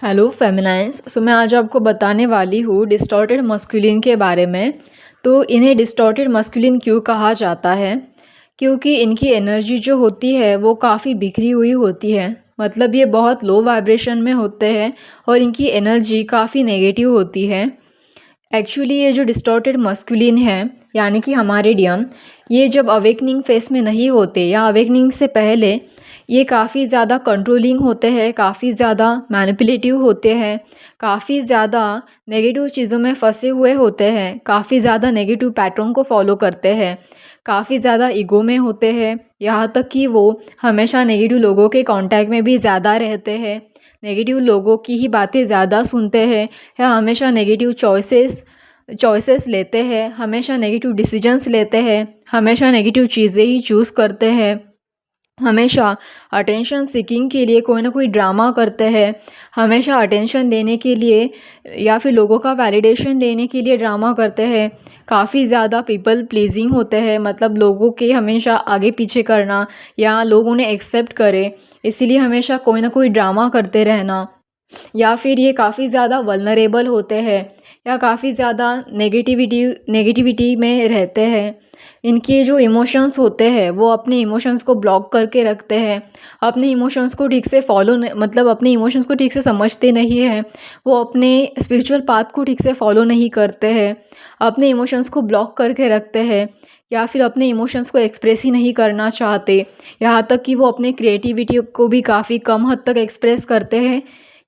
Hello फेमिनाइन्स। मैं आज आपको बताने वाली हूँ डिस्टॉर्टेड मस्कुलिन के बारे में। तो इन्हें डिस्टॉर्टेड मस्कुलिन क्यों कहा जाता है? क्योंकि इनकी एनर्जी जो होती है वो काफ़ी बिखरी हुई होती है। मतलब ये बहुत लो वाइब्रेशन में होते हैं और इनकी एनर्जी काफ़ी नेगेटिव होती है। एक्चुअली ये जो डिस्टॉर्टेड मस्कुलिन है यानी कि हमारे डियम, ये जब अवेकनिंग फेस में नहीं होते या अवेकनिंग से पहले ये काफ़ी ज़्यादा कंट्रोलिंग होते हैं, काफ़ी ज़्यादा मैनिपुलेटिव होते हैं, काफ़ी ज़्यादा नेगेटिव चीज़ों में फंसे हुए होते हैं, काफ़ी ज़्यादा नेगेटिव पैटर्न को फॉलो करते हैं, काफ़ी ज़्यादा ईगो में होते हैं। यहाँ तक कि वो हमेशा नेगेटिव लोगों के कांटेक्ट में भी ज़्यादा रहते हैं, नेगेटिव लोगों की ही बातें ज़्यादा सुनते हैं या हमेशा नेगेटिव चॉइसेस लेते हैं, हमेशा नेगेटिव डिसीजंस लेते हैं, हमेशा नेगेटिव चीज़ें ही चूज़ करते हैं, हमेशा अटेंशन सीकिंग के लिए कोई ना कोई ड्रामा करते हैं, हमेशा अटेंशन देने के लिए या फिर लोगों का वैलिडेशन लेने के लिए ड्रामा करते हैं, काफ़ी ज़्यादा पीपल प्लीजिंग होते हैं। मतलब लोगों के हमेशा आगे पीछे करना या लोग उन्हें एक्सेप्ट करें, इसीलिए हमेशा कोई ना कोई ड्रामा करते रहना। या फिर ये काफ़ी ज़्यादा वल्नरेबल होते हैं या काफ़ी ज़्यादा नेगेटिविटी में रहते हैं। इनके जो इमोशंस होते हैं वो अपने इमोशंस को ब्लॉक करके रखते हैं, अपने इमोशंस को ठीक से मतलब अपने इमोशंस को ठीक से समझते नहीं हैं, वो अपने स्पिरिचुअल पाथ को ठीक से फॉलो नहीं करते हैं, अपने इमोशंस को ब्लॉक करके रखते हैं या फिर अपने इमोशंस को एक्सप्रेस ही नहीं करना चाहते। यहाँ तक कि वो अपने क्रिएटिविटी को भी काफ़ी कम हद तक एक्सप्रेस करते हैं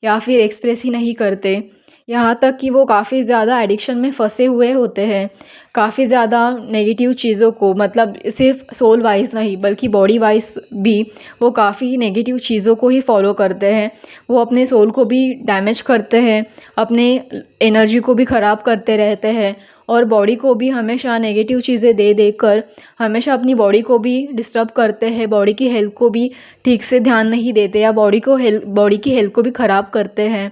या फिर एक्सप्रेस ही नहीं करते। यहाँ तक कि वो काफ़ी ज़्यादा एडिक्शन में फंसे हुए होते हैं, काफ़ी ज़्यादा नेगेटिव चीज़ों को, मतलब सिर्फ सोल वाइज नहीं बल्कि बॉडी वाइज भी वो काफ़ी नेगेटिव चीज़ों को ही फॉलो करते हैं। वो अपने सोल को भी डैमेज करते हैं, अपने एनर्जी को भी ख़राब करते रहते हैं और बॉडी को भी हमेशा नेगेटिव चीज़ें दे देकर हमेशा अपनी बॉडी को भी डिस्टर्ब करते हैं, बॉडी की हेल्थ को भी ठीक से ध्यान नहीं देते या बॉडी की हेल्थ को भी ख़राब करते हैं।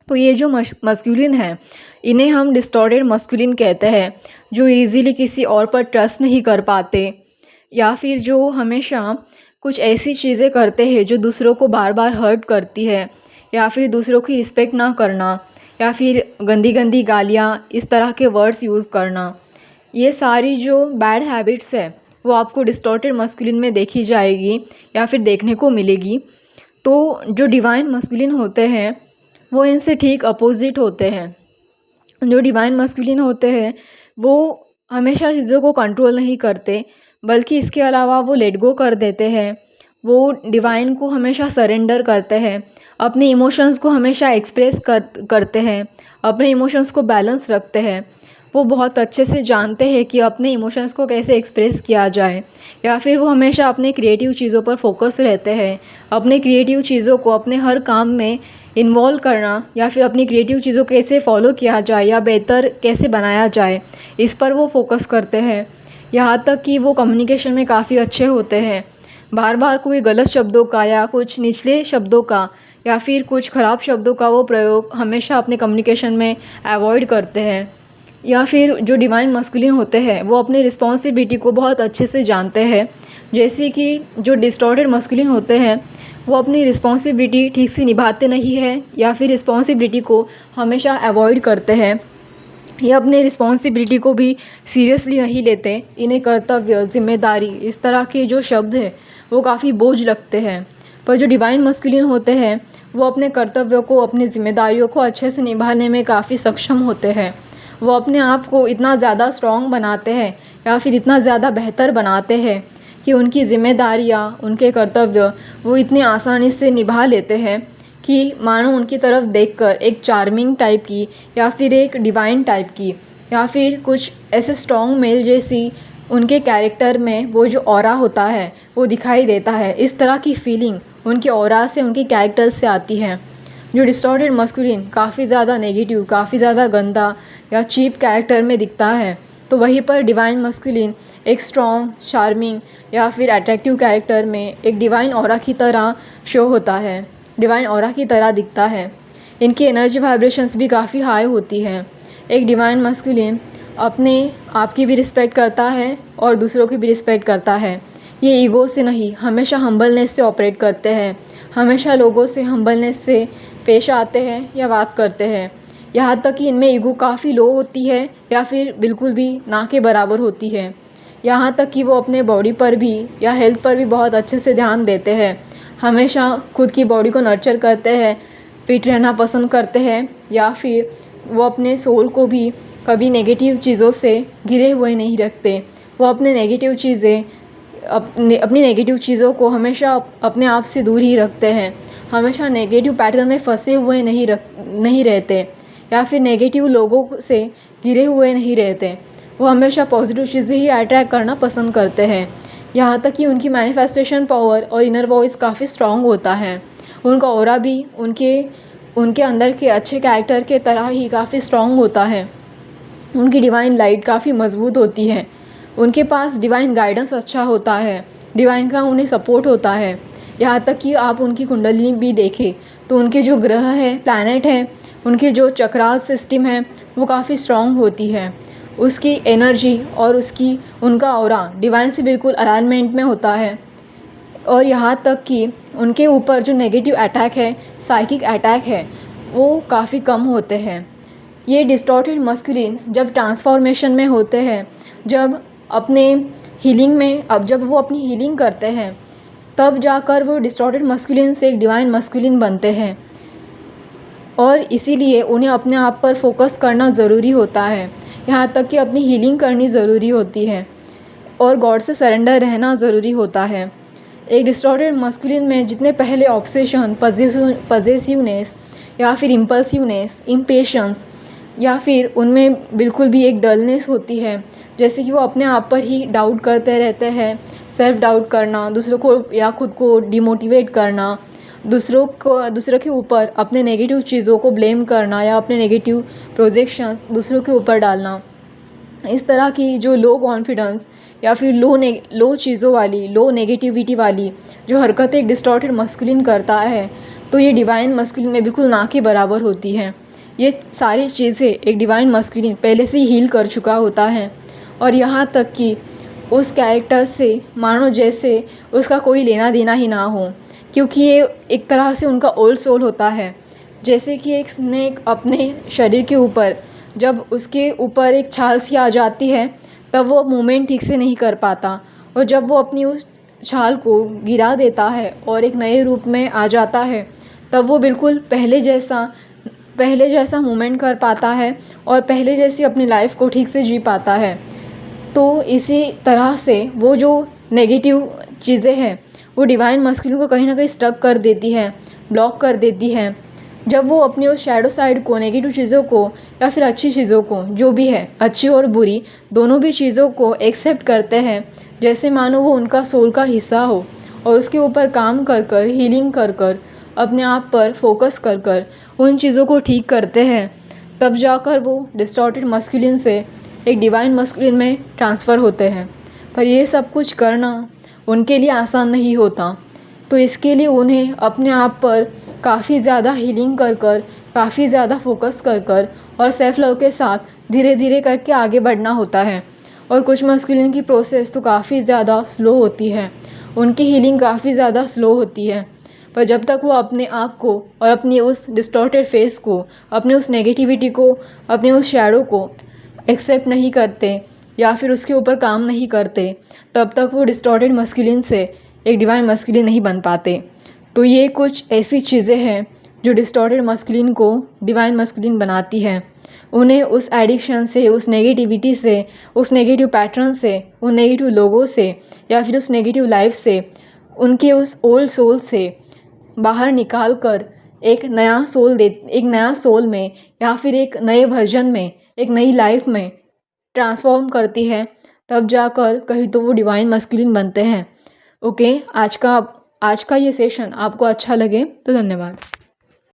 तो ये जो मस्कुलिन है, इन्हें हम डिस्टॉर्टेड मस्कुलिन कहते हैं, जो इजीली किसी और पर ट्रस्ट नहीं कर पाते या फिर जो हमेशा कुछ ऐसी चीज़ें करते हैं जो दूसरों को बार बार हर्ट करती है या फिर दूसरों की रिस्पेक्ट ना करना या फिर गंदी गंदी गालियाँ, इस तरह के वर्ड्स यूज़ करना। ये सारी जो बैड हैबिट्स है वो आपको डिस्टॉर्टेड मस्कुलिन में देखी जाएगी या फिर देखने को मिलेगी। तो जो डिवाइन मस्कुलिन होते हैं वो इनसे ठीक अपोजिट होते हैं। जो डिवाइन मस्कुलिन होते हैं वो हमेशा चीज़ों को कंट्रोल नहीं करते, बल्कि इसके अलावा वो लेट गो कर देते हैं। वो डिवाइन को हमेशा सरेंडर करते हैं, अपने इमोशंस को हमेशा एक्सप्रेस करते हैं, अपने इमोशंस को बैलेंस रखते हैं। वो बहुत अच्छे से जानते हैं कि अपने इमोशंस को कैसे एक्सप्रेस किया जाए या फिर वो हमेशा अपने क्रिएटिव चीज़ों पर फोकस रहते हैं, अपने क्रिएटिव चीज़ों को अपने हर काम में इन्वॉल्व करना या फिर अपनी क्रिएटिव चीज़ों को कैसे फॉलो किया जाए या बेहतर कैसे बनाया जाए, इस पर वो फोकस करते हैं। यहाँ तक कि वो कम्युनिकेशन में काफ़ी अच्छे होते हैं, बार बार कोई गलत शब्दों का या कुछ निचले शब्दों का या फिर कुछ ख़राब शब्दों का वो प्रयोग हमेशा अपने कम्युनिकेशन में अवॉइड करते हैं। या फिर जो डिवाइन मस्कुलिन होते हैं वो अपनी रिस्पॉन्सिबिलिटी को बहुत अच्छे से जानते हैं, जैसे कि जो डिस्टॉर्टेड मस्कुलिन होते हैं वो अपनी रिस्पॉन्सिबिलिटी ठीक से निभाते नहीं हैं या फिर रिस्पॉन्सिबिलिटी को हमेशा अवॉइड करते हैं। ये अपने रिस्पॉन्सिबिलिटी को भी सीरियसली नहीं लेते। इन्हें कर्तव्य, जिम्मेदारी, इस तरह के जो शब्द हैं वो काफ़ी बोझ लगते हैं। पर जो डिवाइन मस्कुलिन होते हैं वो अपने कर्तव्यों को, अपनी जिम्मेदारियों को अच्छे से निभाने में काफ़ी सक्षम होते हैं। वो अपने आप को इतना ज़्यादा स्ट्रॉन्ग बनाते हैं या फिर इतना ज़्यादा बेहतर बनाते हैं कि उनकी जिम्मेदारियाँ, उनके कर्तव्य वो इतने आसानी से निभा लेते हैं कि मानो उनकी तरफ देखकर एक चार्मिंग टाइप की या फिर एक डिवाइन टाइप की या फिर कुछ ऐसे स्ट्रॉन्ग मेल जैसी उनके कैरेक्टर में वो जो ऑरा होता है वो दिखाई देता है। इस तरह की फीलिंग उनके ऑरा से, उनके कैरेक्टर से आती है। जो डिस्टॉर्टेड मस्कुलिन काफ़ी ज़्यादा नेगेटिव, काफ़ी ज़्यादा गंदा या चीप कैरेक्टर में दिखता है, तो वहीं पर डिवाइन मस्कुलिन एक स्ट्रॉन्ग, चार्मिंग या फिर अट्रैक्टिव कैरेक्टर में एक डिवाइन ऑरा की तरह शो होता है, डिवाइन ऑरा की तरह दिखता है। इनकी एनर्जी वाइब्रेशंस भी काफ़ी हाई होती हैं। एक डिवाइन मस्कुलिन अपने आप की भी रिस्पेक्ट करता है और दूसरों की भी रिस्पेक्ट करता है। ये ईगो से नहीं, हमेशा हम्बलनेस से ऑपरेट करते हैं, हमेशा लोगों से हम्बलनेस से पेश आते हैं या बात करते हैं। यहाँ तक कि इनमें ईगो काफ़ी लो होती है या फिर बिल्कुल भी ना के बराबर होती है। यहाँ तक कि वो अपने बॉडी पर भी या हेल्थ पर भी बहुत अच्छे से ध्यान देते हैं। हमेशा खुद की बॉडी को नर्चर करते हैं, फिट रहना पसंद करते हैं, या फिर वो अपने सोल को भी कभी नेगेटिव चीज़ों से घिरे हुए नहीं रखते। वो अपनी नेगेटिव चीज़ों को हमेशा अपने आप से दूर ही रखते हैं। हमेशा नेगेटिव पैटर्न में फंसे हुए नहीं रहते या फिर नेगेटिव लोगों से घिरे हुए नहीं रहते। वो हमेशा पॉजिटिव चीज़ें ही अट्रैक्ट करना पसंद करते हैं। यहाँ तक कि उनकी मैनिफेस्टेशन पावर और इनर वॉइस काफ़ी स्ट्रॉन्ग होता है। उनका ऑरा भी उनके अंदर के अच्छे कैरेक्टर के तरह ही काफ़ी स्ट्रॉन्ग होता है। उनकी डिवाइन लाइट काफ़ी मजबूत होती है। उनके पास डिवाइन गाइडेंस अच्छा होता है, डिवाइन का उन्हें सपोर्ट होता है। यहाँ तक कि आप उनकी कुंडलिनी भी देखें तो उनके जो ग्रह है, प्लैनेट हैं, उनके जो चक्रास सिस्टम है वो काफ़ी स्ट्रॉन्ग होती है। उसकी एनर्जी और उनका ऑरा डिवाइन से बिल्कुल अलाइनमेंट में होता है। और यहाँ तक कि उनके ऊपर जो नेगेटिव अटैक है, साइकिक अटैक है, वो काफ़ी कम होते हैं। ये डिस्टॉर्टेड मस्कुलिन जब ट्रांसफॉर्मेशन में होते हैं, जब वो अपनी हीलिंग करते हैं, तब जाकर वो डिस्टॉर्टेड मस्कुलिन से एक डिवाइन मस्कुलिन बनते हैं। और इसीलिए उन्हें अपने आप पर फोकस करना ज़रूरी होता है। यहाँ तक कि अपनी हीलिंग करनी ज़रूरी होती है और गॉड से सरेंडर रहना ज़रूरी होता है। एक डिस्टॉर्टेड मस्कुलिन में जितने पहले ऑब्सेशन, पजेसिवनेस या फिर इम्पल्सिवनेस, इम्पेशंस या फिर उनमें बिल्कुल भी एक डलनेस होती है, जैसे कि वो अपने आप पर ही डाउट करते रहते हैं। सेल्फ डाउट करना, दूसरों को या खुद को डिमोटिवेट करना, दूसरों के ऊपर अपने नेगेटिव चीज़ों को ब्लेम करना या अपने नेगेटिव प्रोजेक्शंस दूसरों के ऊपर डालना। इस तरह की जो लो कॉन्फिडेंस या फिर लो चीज़ों वाली, लो नेगेटिविटी वाली जो हरकतें एक डिस्टॉर्टेड मस्कुलिन करता है, तो ये डिवाइन मस्कुलिन में बिल्कुल ना के बराबर होती हैं। ये सारी चीज़ें एक डिवाइन मस्कुलिन पहले से हील कर चुका होता है। और यहाँ तक कि उस कैरेक्टर से मानो जैसे उसका कोई लेना देना ही ना हो, क्योंकि ये एक तरह से उनका ओल्ड सोल होता है। जैसे कि एक स्नेक अपने शरीर के ऊपर जब उसके ऊपर एक छाल सी आ जाती है, तब वो मूवमेंट ठीक से नहीं कर पाता, और जब वो अपनी उस छाल को गिरा देता है और एक नए रूप में आ जाता है, तब वो बिल्कुल पहले जैसा मूवमेंट कर पाता है और पहले जैसी अपनी लाइफ को ठीक से जी पाता है। तो इसी तरह से वो जो नेगेटिव चीज़ें हैं वो डिवाइन मस्कुलिन को कहीं ना कहीं स्टक कर देती है, ब्लॉक कर देती है। जब वो अपनी उस शैडो साइड को, नेगेटिव चीज़ों को या फिर अच्छी चीज़ों को, जो भी है, अच्छी और बुरी दोनों भी चीज़ों को एक्सेप्ट करते हैं, जैसे मानो वो उनका सोल का हिस्सा हो, और उसके ऊपर काम कर हीलिंग कर अपने आप पर फोकस कर उन चीज़ों को ठीक करते हैं, तब जाकर वो डिस्टॉर्टेड मस्कुलिन से एक डिवाइन मस्कुलिन में ट्रांसफ़र होते हैं। पर ये सब कुछ करना उनके लिए आसान नहीं होता, तो इसके लिए उन्हें अपने आप पर काफ़ी ज़्यादा हीलिंग कर काफ़ी ज़्यादा फोकस कर और सेल्फ लव के साथ धीरे धीरे करके आगे बढ़ना होता है। और कुछ मस्कुलिन की प्रोसेस तो काफ़ी ज़्यादा स्लो होती है, उनकी हीलिंग काफ़ी ज़्यादा स्लो होती है। पर जब तक वो अपने आप को और अपनी उस डिस्टॉर्टेड फेस को, अपनी उस नेगेटिविटी को, अपने उस शैडो को एक्सेप्ट नहीं करते या फिर उसके ऊपर काम नहीं करते, तब तक वो डिस्टॉर्टेड मस्कुलिन से एक डिवाइन मस्कुलिन नहीं बन पाते। तो ये कुछ ऐसी चीज़ें हैं जो डिस्टॉर्टेड मस्कुलिन को डिवाइन मस्कुलिन बनाती हैं। उन्हें उस एडिक्शन से, उस नेगेटिविटी से, उस नेगेटिव पैटर्न से, उन नेगेटिव लोगों से या फिर उस नेगेटिव लाइफ से, उनके उस ओल्ड सोल से बाहर निकाल कर एक नया सोल में या फिर एक नए वर्जन में, एक नई लाइफ में ट्रांसफॉर्म करती है, तब जाकर कहीं तो वो डिवाइन मस्कुलिन बनते हैं। ओके, आज का ये सेशन आपको अच्छा लगे तो धन्यवाद।